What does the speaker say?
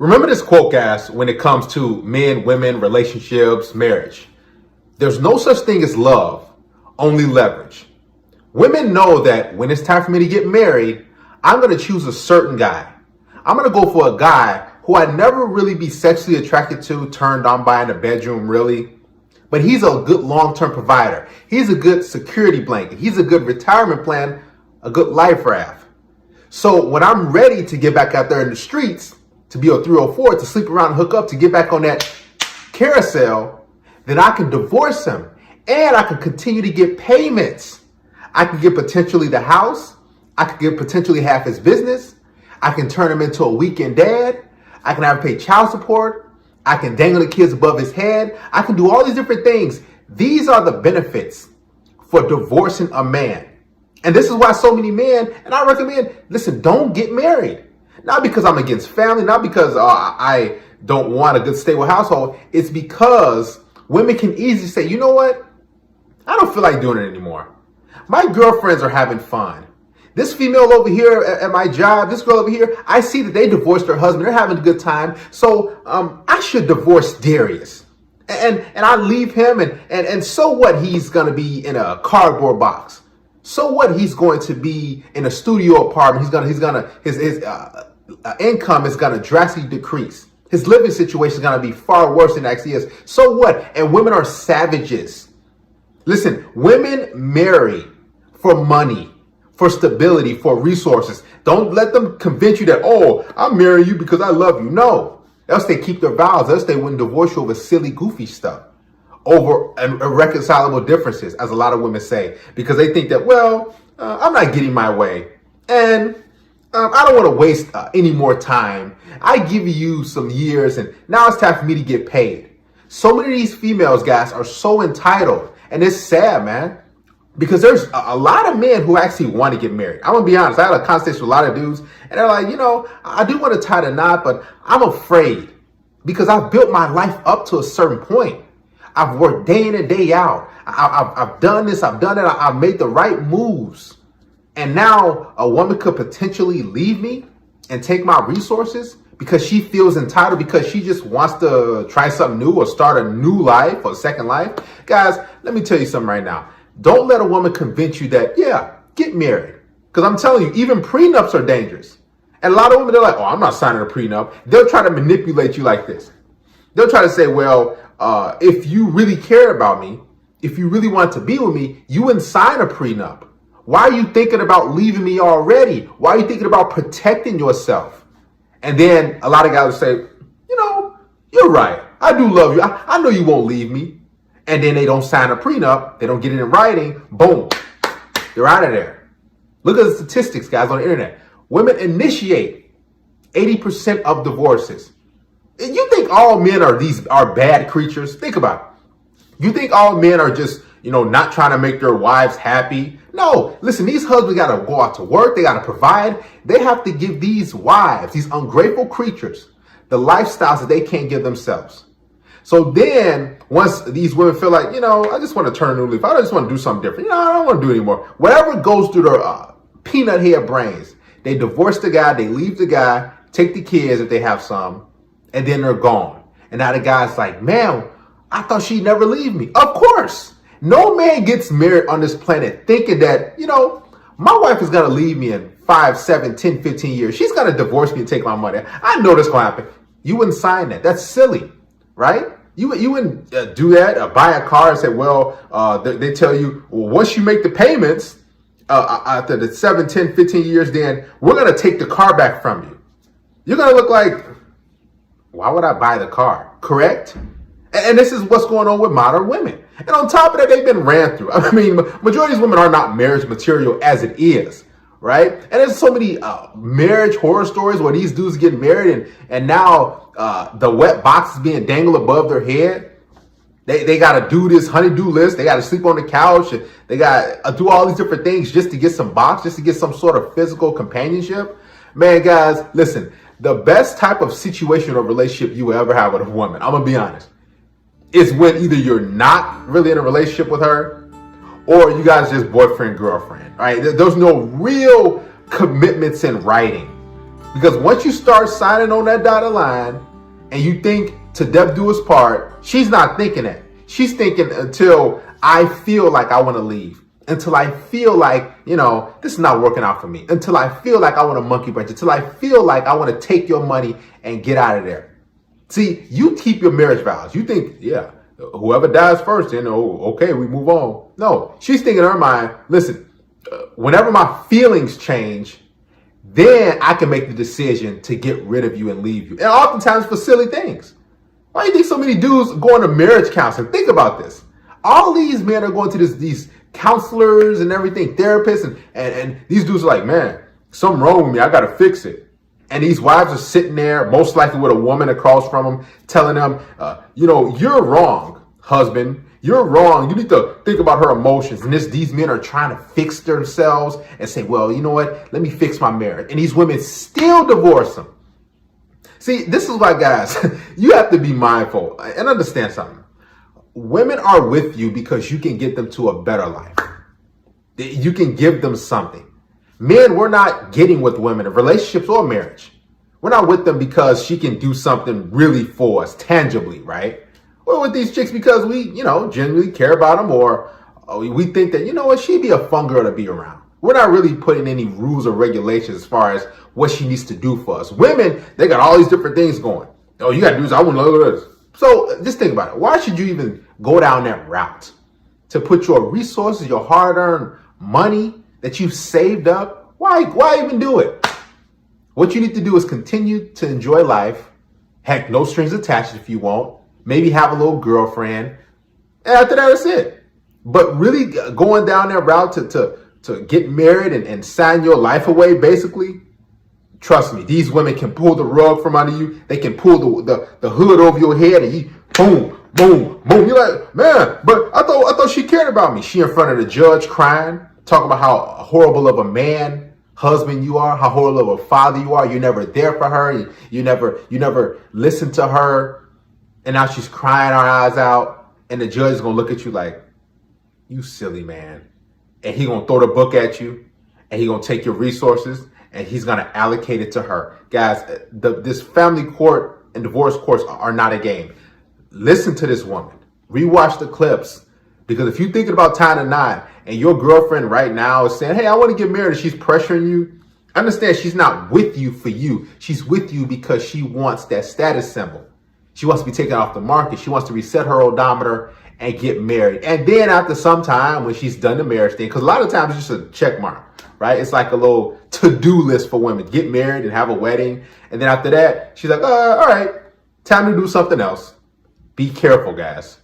Remember this quote, guys, when it comes to men, women, relationships, marriage. There's no such thing as love, only leverage. Women know that when it's time for me to get married, I'm going to choose a certain guy. I'm going to go for a guy who I'd never really be sexually attracted to, turned on by in the bedroom, really. But he's a good long-term provider. He's a good security blanket. He's a good retirement plan, a good life raft. So when I'm ready to get back out there in the streets, to be a 304, to sleep around and hook up, to get back on that carousel, then I can divorce him and I can continue to get payments. I can get potentially the house. I can get potentially half his business. I can turn him into a weekend dad. I can have him pay child support. I can dangle the kids above his head. I can do all these different things. These are the benefits for divorcing a man. And this is why so many men, and I recommend, listen, don't get married. Not because I'm against family, not because I don't want a good stable household. It's because women can easily say, you know what? I don't feel like doing it anymore. My girlfriends are having fun. This female over here at my job, this girl over here, I see that they divorced her husband. They're having a good time. So I should divorce Darius. And I leave him and so what? He's going to be in a cardboard box. So what? He's going to be in a studio apartment. His income is going to drastically decrease. His living situation is going to be far worse than it actually is. So what? And women are savages. Listen, women marry for money, for stability, for resources. Don't let them convince you that, oh, I'm marrying you because I love you. No. Else they keep their vows. Else they wouldn't divorce you over silly, goofy stuff. Over irreconcilable differences, as a lot of women say, because they think that, well, I'm not getting my way. And I don't want to waste any more time. I give you some years and now it's time for me to get paid. So many of these females, guys, are so entitled. And it's sad, man, because there's a lot of men who actually want to get married. I'm going to be honest. I had a conversation with a lot of dudes and they're like, I do want to tie the knot, but I'm afraid because I've built my life up to a certain point. I've worked day in and day out. I've done this. I've done it. I've made the right moves. And now a woman could potentially leave me and take my resources because she feels entitled, because she just wants to try something new or start a new life or second life. Guys, let me tell you something right now. Don't let a woman convince you that, yeah, get married. Because I'm telling you, even prenups are dangerous. And a lot of women, they're like, oh, I'm not signing a prenup. They'll try to manipulate you like this. They'll try to say, well, if you really care about me, if you really want to be with me, you wouldn't sign a prenup. Why are you thinking about leaving me already? Why are you thinking about protecting yourself? And then a lot of guys will say, you're right. I do love you. I know you won't leave me. And then they don't sign a prenup. They don't get it in writing. Boom. They're out of there. Look at the statistics, guys, on the internet. Women initiate 80% of divorces. You think all men are bad creatures? Think about it. You think all men are just, not trying to make their wives happy? No, listen, these husbands got to go out to work. They got to provide. They have to give these wives, these ungrateful creatures, the lifestyles that they can't give themselves. So then once these women feel like, I just want to turn a new leaf. I just want to do something different. I don't want to do it anymore. Whatever goes through their peanut head brains, they divorce the guy, they leave the guy, take the kids if they have some, and then they're gone. And now the guy's like, man, I thought she'd never leave me. Of course. No man gets married on this planet thinking that, my wife is going to leave me in 5, 7, 10, 15 years. She's going to divorce me and take my money. I know this going to happen. You wouldn't sign that. That's silly, right? You wouldn't do that, buy a car and say, well, they tell you, well, once you make the payments, after the 7, 10, 15 years, then we're going to take the car back from you. You're going to look like, why would I buy the car? Correct? And this is what's going on with modern women. And on top of that, they've been ran through. I mean, majority of these women are not marriage material as it is, right? And there's so many marriage horror stories where these dudes get married and now the wet box is being dangled above their head. They got to do this honey-do list. They got to sleep on the couch. And they got to do all these different things just to get some box, just to get some sort of physical companionship. Man, guys, listen, the best type of situation or relationship you will ever have with a woman, I'm going to be honest, is when either you're not really in a relationship with her or you guys just boyfriend, girlfriend, right? There's no real commitments in writing. Because once you start signing on that dotted line and you think to death do us part, she's not thinking that. She's thinking until I feel like I want to leave. Until I feel like, this is not working out for me. Until I feel like I want to monkey wrench. Until I feel like I want to take your money and get out of there. See, you keep your marriage vows. You think, yeah, whoever dies first, okay, we move on. No, she's thinking in her mind, listen, whenever my feelings change, then I can make the decision to get rid of you and leave you. And oftentimes for silly things. Why do you think so many dudes going to marriage counseling? Think about this. All these men are going to these counselors and everything, therapists, and these dudes are like, man, something wrong with me. I got to fix it. And these wives are sitting there, most likely with a woman across from them, telling them, you're wrong, husband. You're wrong. You need to think about her emotions. And these men are trying to fix themselves and say, well, you know what? Let me fix my marriage. And these women still divorce them. See, this is why, guys, you have to be mindful and understand something. Women are with you because you can get them to a better life. You can give them something. Men, we're not getting with women in relationships or marriage. We're not with them because she can do something really for us, tangibly, right? We're with these chicks because we, genuinely care about them, or we think that, she'd be a fun girl to be around. We're not really putting any rules or regulations as far as what she needs to do for us. Women, they got all these different things going. Oh, you got to do this. I want to look at this. So just think about it. Why should you even go down that route? To put your resources, your hard-earned money that you've saved up? Why even do it? What you need to do is continue to enjoy life. Heck, no strings attached if you want. Maybe have a little girlfriend. And after that, that's it. But really going down that route to get married and sign your life away, basically, trust me, these women can pull the rug from under you. They can pull the hood over your head and you, boom, boom, boom. You're like, man, but I thought she cared about me. She in front of the judge crying, talking about how horrible of a man, husband you are, how horrible of a father you are. You're never there for her. You never listen to her. And now she's crying her eyes out. And the judge is going to look at you like, you silly man. And he's going to throw the book at you. And he's going to take your resources. And he's going to allocate it to her. Guys, this family court and divorce courts are not a game. Listen to this woman. Rewatch the clips. Because if you're thinking about tying a knot and your girlfriend right now is saying, hey, I want to get married, and she's pressuring you, understand she's not with you for you. She's with you because she wants that status symbol. She wants to be taken off the market. She wants to reset her odometer and get married. And then after some time, when she's done the marriage thing, because a lot of times it's just a check mark, right? It's like a little to-do list for women. Get married and have a wedding. And then after that, she's like, all right, time to do something else. Be careful, guys.